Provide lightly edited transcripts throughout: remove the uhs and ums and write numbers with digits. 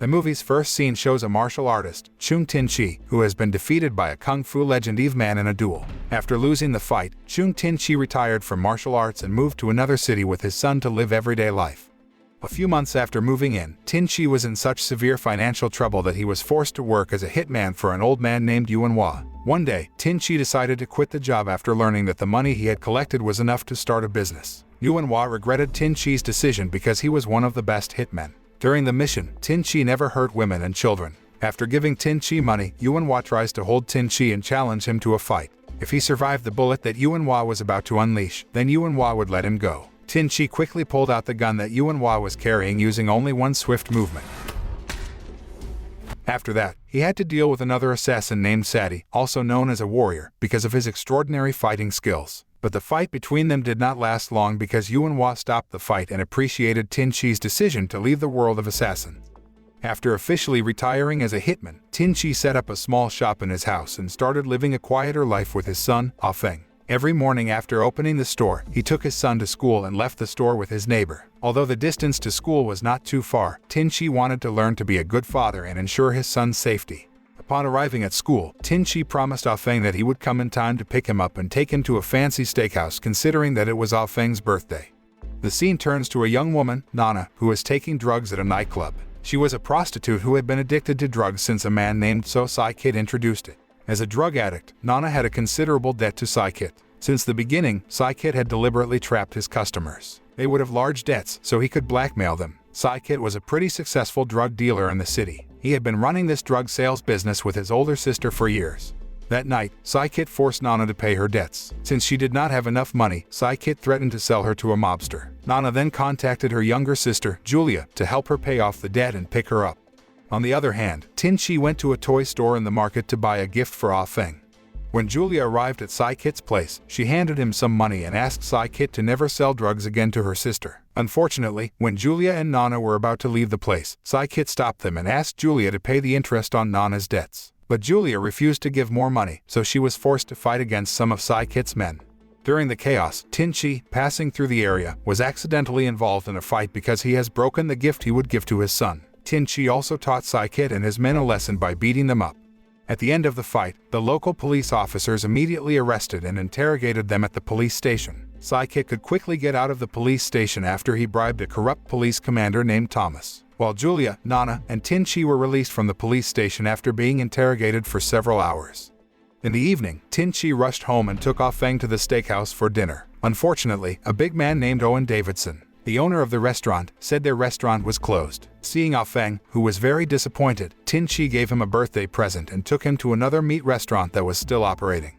The movie's first scene shows a martial artist, Cheung Tin Chi, who has been defeated by a kung fu legend Eve Man in a duel. After losing the fight, Cheung Tin Chi retired from martial arts and moved to another city with his son to live everyday life. A few months after moving in, Tin Chi was in such severe financial trouble that he was forced to work as a hitman for an old man named Yuan Hua. One day, Tin Chi decided to quit the job after learning that the money he had collected was enough to start a business. Yuan Hua regretted Tin Chi's decision because he was one of the best hitmen. During the mission, Tin Chi never hurt women and children. After giving Tin Chi money, Yuan Hua tries to hold Tin Chi and challenge him to a fight. If he survived the bullet that Yuan Hua was about to unleash, then Yuan Hua would let him go. Tin Chi quickly pulled out the gun that Yuan Hua was carrying using only one swift movement. After that, he had to deal with another assassin named Sadi, also known as a warrior, because of his extraordinary fighting skills. But the fight between them did not last long because Yuan Hua stopped the fight and appreciated Tin Chi's decision to leave the world of assassin. After officially retiring as a hitman, Tin Chi set up a small shop in his house and started living a quieter life with his son, Ah Feng. Every morning after opening the store, he took his son to school and left the store with his neighbor. Although the distance to school was not too far, Tin Chi wanted to learn to be a good father and ensure his son's safety. Upon arriving at school, Tin Chi promised Ah Feng that he would come in time to pick him up and take him to a fancy steakhouse considering that it was Ah Feng's birthday. The scene turns to a young woman, Nana, who is taking drugs at a nightclub. She was a prostitute who had been addicted to drugs since a man named So Sai Kit introduced it. As a drug addict, Nana had a considerable debt to Sai Kit. Since the beginning, Sai Kit had deliberately trapped his customers. They would have large debts, so he could blackmail them. Sai Kit was a pretty successful drug dealer in the city. He had been running this drug sales business with his older sister for years. That night, Sai Kit forced Nana to pay her debts. Since she did not have enough money, Sai Kit threatened to sell her to a mobster. Nana then contacted her younger sister, Julia, to help her pay off the debt and pick her up. On the other hand, Tin Chi went to a toy store in the market to buy a gift for Ah Feng. When Julia arrived at Sai Kit's place, she handed him some money and asked Sai Kit to never sell drugs again to her sister. Unfortunately, when Julia and Nana were about to leave the place, Sai Kit stopped them and asked Julia to pay the interest on Nana's debts. But Julia refused to give more money, so she was forced to fight against some of Sai Kit's men. During the chaos, Tin Chi, passing through the area, was accidentally involved in a fight because he has broken the gift he would give to his son. Tin Chi also taught Sai Kit and his men a lesson by beating them up. At the end of the fight, the local police officers immediately arrested and interrogated them at the police station. Sai Kit could quickly get out of the police station after he bribed a corrupt police commander named Thomas, while Julia, Nana, and Tin Chi were released from the police station after being interrogated for several hours. In the evening, Tin Chi rushed home and took Ah Feng to the steakhouse for dinner. Unfortunately, a big man named Owen Davidson, the owner of the restaurant, said their restaurant was closed. Seeing Ah Feng, who was very disappointed, Tin Chi gave him a birthday present and took him to another meat restaurant that was still operating.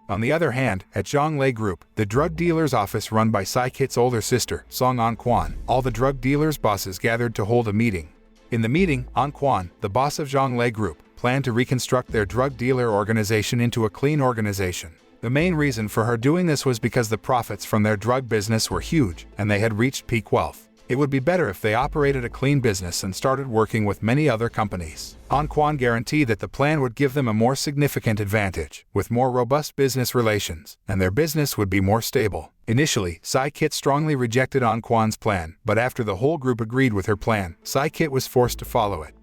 On the other hand, at Zhang Lei Group, the drug dealer's office run by Sai Kit's older sister, Song An Quan, all the drug dealer's bosses gathered to hold a meeting. In the meeting, An Quan, the boss of Zhang Lei Group, planned to reconstruct their drug dealer organization into a clean organization. The main reason for her doing this was because the profits from their drug business were huge, and they had reached peak wealth. It would be better if they operated a clean business and started working with many other companies. An Quan guaranteed that the plan would give them a more significant advantage, with more robust business relations, and their business would be more stable. Initially, Sai Kit strongly rejected An Quan's plan, but after the whole group agreed with her plan, Sai Kit was forced to follow it.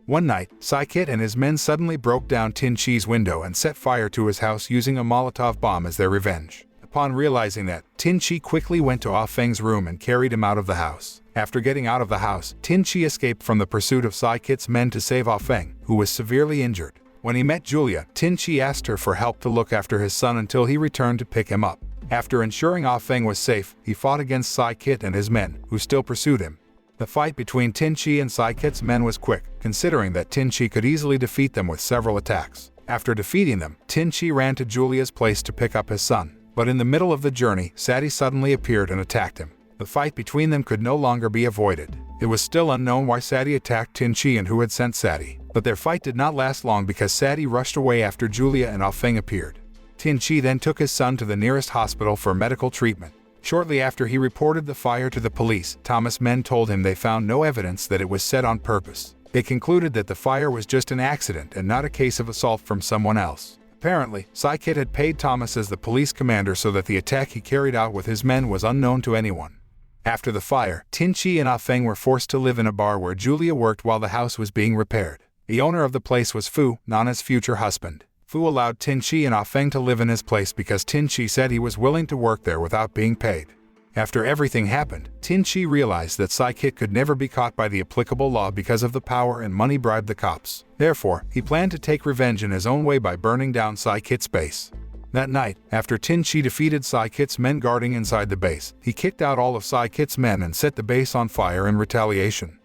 One night, Sai Kit and his men suddenly broke down Tin Chi's window and set fire to his house using a Molotov bomb as their revenge. Upon realizing that, Tin Chi quickly went to Ah Feng's room and carried him out of the house. After getting out of the house, Tin Chi escaped from the pursuit of Sai Kit's men to save Ah Feng, who was severely injured. When he met Julia, Tin Chi asked her for help to look after his son until he returned to pick him up. After ensuring Ah Feng was safe, he fought against Sai Kit and his men, who still pursued him. The fight between Tin Chi and Sai Kit's men was quick, considering that Tin Chi could easily defeat them with several attacks. After defeating them, Tin Chi ran to Julia's place to pick up his son. But in the middle of the journey, Sadi suddenly appeared and attacked him. The fight between them could no longer be avoided. It was still unknown why Sadi attacked Tin Chi and who had sent Sadi. But their fight did not last long because Sadi rushed away after Julia and Ah Feng appeared. Tin Chi then took his son to the nearest hospital for medical treatment. Shortly after he reported the fire to the police, Thomas' men told him they found no evidence that it was set on purpose. They concluded that the fire was just an accident and not a case of assault from someone else. Apparently, Sai Kit had paid Thomas as the police commander so that the attack he carried out with his men was unknown to anyone. After the fire, Tin Chi and Ah Feng were forced to live in a bar where Julia worked while the house was being repaired. The owner of the place was Fu, Nana's future husband. Fu allowed Tin Chi and Ah Feng to live in his place because Tin Chi said he was willing to work there without being paid. After everything happened, Tin Chi realized that Sai Kit could never be caught by the applicable law because of the power and money bribed the cops. Therefore, he planned to take revenge in his own way by burning down Sai Kit's base. That night, after Tin Chi defeated Sai Kit's men guarding inside the base, he kicked out all of Sai Kit's men and set the base on fire in retaliation.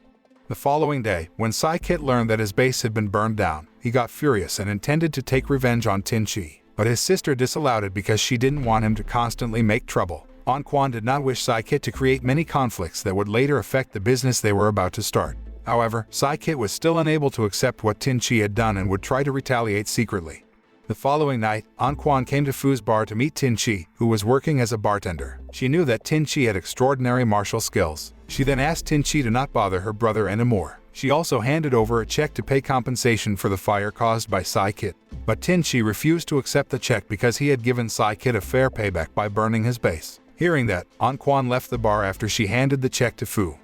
The following day, when Sai Kit learned that his base had been burned down, he got furious and intended to take revenge on Tin Chi. But his sister disallowed it because she didn't want him to constantly make trouble. An Quan did not wish Sai Kit to create many conflicts that would later affect the business they were about to start. However, Sai Kit was still unable to accept what Tin Chi had done and would try to retaliate secretly. The following night, An Quan came to Fu's bar to meet Tin Chi, who was working as a bartender. She knew that Tin Chi had extraordinary martial skills. She then asked Tin Chi to not bother her brother anymore. She also handed over a check to pay compensation for the fire caused by Sai Kit. But Tin Chi refused to accept the check because he had given Sai Kit a fair payback by burning his base. Hearing that, An Quan left the bar after she handed the check to Fu.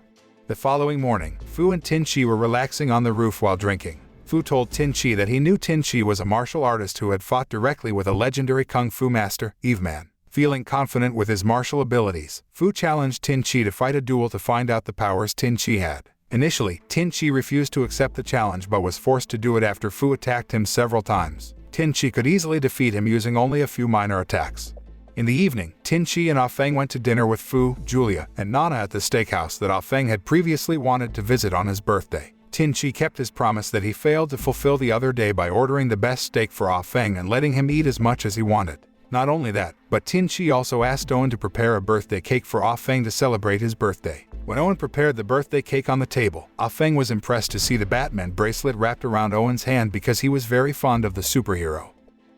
The following morning, Fu and Tin Chi were relaxing on the roof while drinking. Fu told Tin Chi that he knew Tin Chi was a martial artist who had fought directly with a legendary kung fu master, Eve Man. Feeling confident with his martial abilities, Fu challenged Tin Chi to fight a duel to find out the powers Tin Chi had. Initially, Tin Chi refused to accept the challenge but was forced to do it after Fu attacked him several times. Tin Chi could easily defeat him using only a few minor attacks. In the evening, Tin Chi and Ah Feng went to dinner with Fu, Julia, and Nana at the steakhouse that Ah Feng had previously wanted to visit on his birthday. Tin Chi kept his promise that he failed to fulfill the other day by ordering the best steak for Ah Feng and letting him eat as much as he wanted. Not only that, but Tin Chi also asked Owen to prepare a birthday cake for Ah Feng to celebrate his birthday. When Owen prepared the birthday cake on the table, Ah Feng was impressed to see the Batman bracelet wrapped around Owen's hand because he was very fond of the superhero.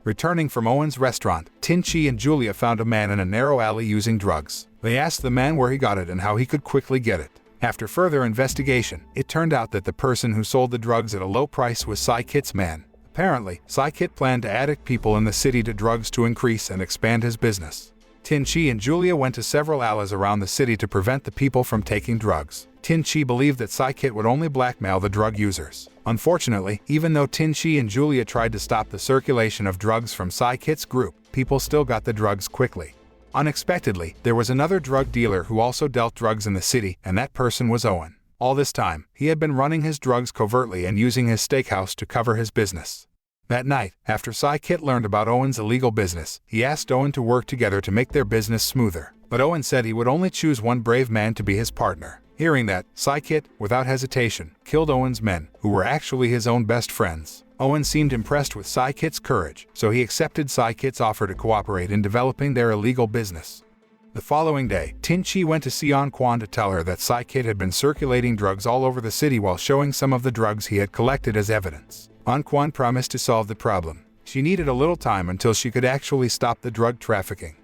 Returning from Owen's restaurant, Tin Chi and Julia found a man in a narrow alley using drugs. They asked the man where he got it and how he could quickly get it. After further investigation, it turned out that the person who sold the drugs at a low price was Sai Kit's man. Apparently, Sai Kit planned to addict people in the city to drugs to increase and expand his business. Tin Chi and Julia went to several alleys around the city to prevent the people from taking drugs. Tin Chi believed that Sai Kit would only blackmail the drug users. Unfortunately, even though Tin Chi and Julia tried to stop the circulation of drugs from Sai Kit's group, people still got the drugs quickly. Unexpectedly, there was another drug dealer who also dealt drugs in the city, and that person was Owen. All this time, he had been running his drugs covertly and using his steakhouse to cover his business. That night, after Sai Kit learned about Owen's illegal business, he asked Owen to work together to make their business smoother. But Owen said he would only choose one brave man to be his partner. Hearing that, Sai Kit, without hesitation, killed Owen's men, who were actually his own best friends. Owen seemed impressed with Sai Kit's courage, so he accepted Sai Kit's offer to cooperate in developing their illegal business. The following day, Tin Chi went to see An Quan to tell her that Sai Kit had been circulating drugs all over the city while showing some of the drugs he had collected as evidence. An Quan promised to solve the problem. She needed a little time until she could actually stop the drug trafficking.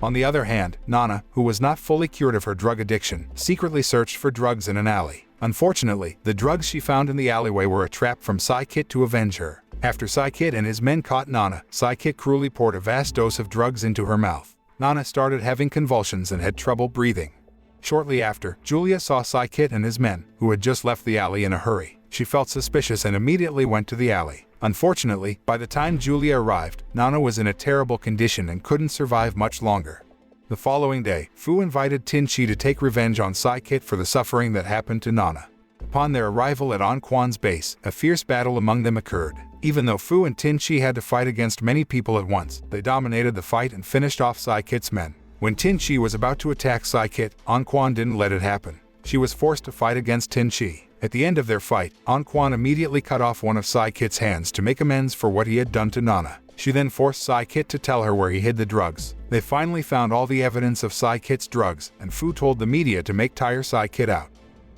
On the other hand, Nana, who was not fully cured of her drug addiction, secretly searched for drugs in an alley. Unfortunately, the drugs she found in the alleyway were a trap from Sai Kit to avenge her. After Sai Kit and his men caught Nana, Sai Kit cruelly poured a vast dose of drugs into her mouth. Nana started having convulsions and had trouble breathing. Shortly after, Julia saw Sai Kit and his men, who had just left the alley in a hurry. She felt suspicious and immediately went to the alley. Unfortunately, by the time Julia arrived, Nana was in a terrible condition and couldn't survive much longer. The following day, Fu invited Tin Chi to take revenge on Sai Kit for the suffering that happened to Nana. Upon their arrival at An Quan's base, a fierce battle among them occurred. Even though Fu and Tin Chi had to fight against many people at once, they dominated the fight and finished off Sai Kit's men. When Tin Chi was about to attack Sai Kit, An Quan didn't let it happen. She was forced to fight against Tin Chi. At the end of their fight, An Quan immediately cut off one of Sai Kit's hands to make amends for what he had done to Nana. She then forced Sai Kit to tell her where he hid the drugs. They finally found all the evidence of Sai Kit's drugs, and Fu told the media to tire Sai Kit out.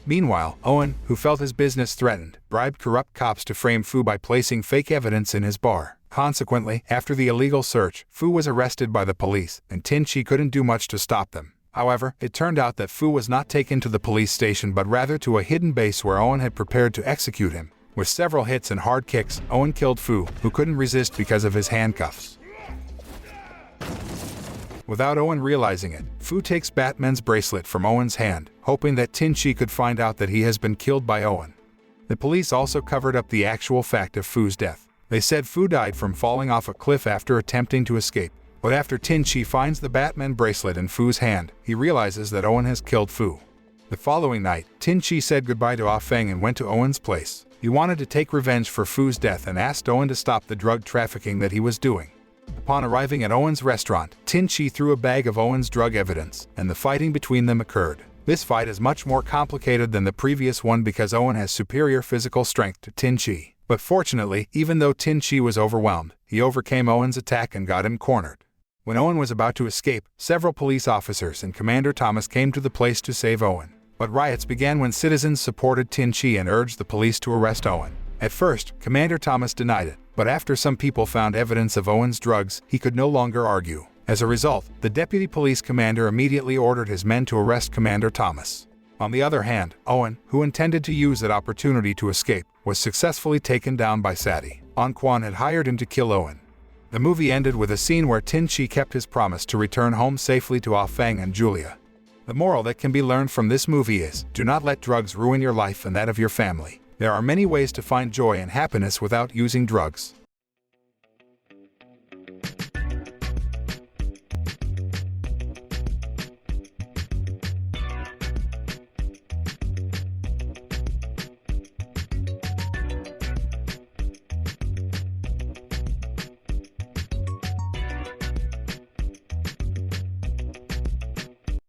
Meanwhile, Owen, who felt his business threatened, bribed corrupt cops to frame Fu by placing fake evidence in his bar. Consequently, after the illegal search, Fu was arrested by the police, and Tin Chi couldn't do much to stop them. However, it turned out that Fu was not taken to the police station but rather to a hidden base where Owen had prepared to execute him. With several hits and hard kicks, Owen killed Fu, who couldn't resist because of his handcuffs. Without Owen realizing it, Fu takes Batman's bracelet from Owen's hand, hoping that Tin Chi could find out that he has been killed by Owen. The police also covered up the actual fact of Fu's death. They said Fu died from falling off a cliff after attempting to escape. But after Tin Chi finds the Batman bracelet in Fu's hand, he realizes that Owen has killed Fu. The following night, Tin Chi said goodbye to Ah Feng and went to Owen's place. He wanted to take revenge for Fu's death and asked Owen to stop the drug trafficking that he was doing. Upon arriving at Owen's restaurant, Tin Chi threw a bag of Owen's drug evidence, and the fighting between them occurred. This fight is much more complicated than the previous one because Owen has superior physical strength to Tin Chi. But fortunately, even though Tin Chi was overwhelmed, he overcame Owen's attack and got him cornered. When Owen was about to escape, several police officers and Commander Thomas came to the place to save Owen. But riots began when citizens supported Tin Chi and urged the police to arrest Owen. At first, Commander Thomas denied it, but after some people found evidence of Owen's drugs, he could no longer argue. As a result, the deputy police commander immediately ordered his men to arrest Commander Thomas. On the other hand, Owen, who intended to use that opportunity to escape, was successfully taken down by Sati. An Quan had hired him to kill Owen. The movie ended with a scene where Tin Chi kept his promise to return home safely to Ah Feng and Julia. The moral that can be learned from this movie is, do not let drugs ruin your life and that of your family. There are many ways to find joy and happiness without using drugs.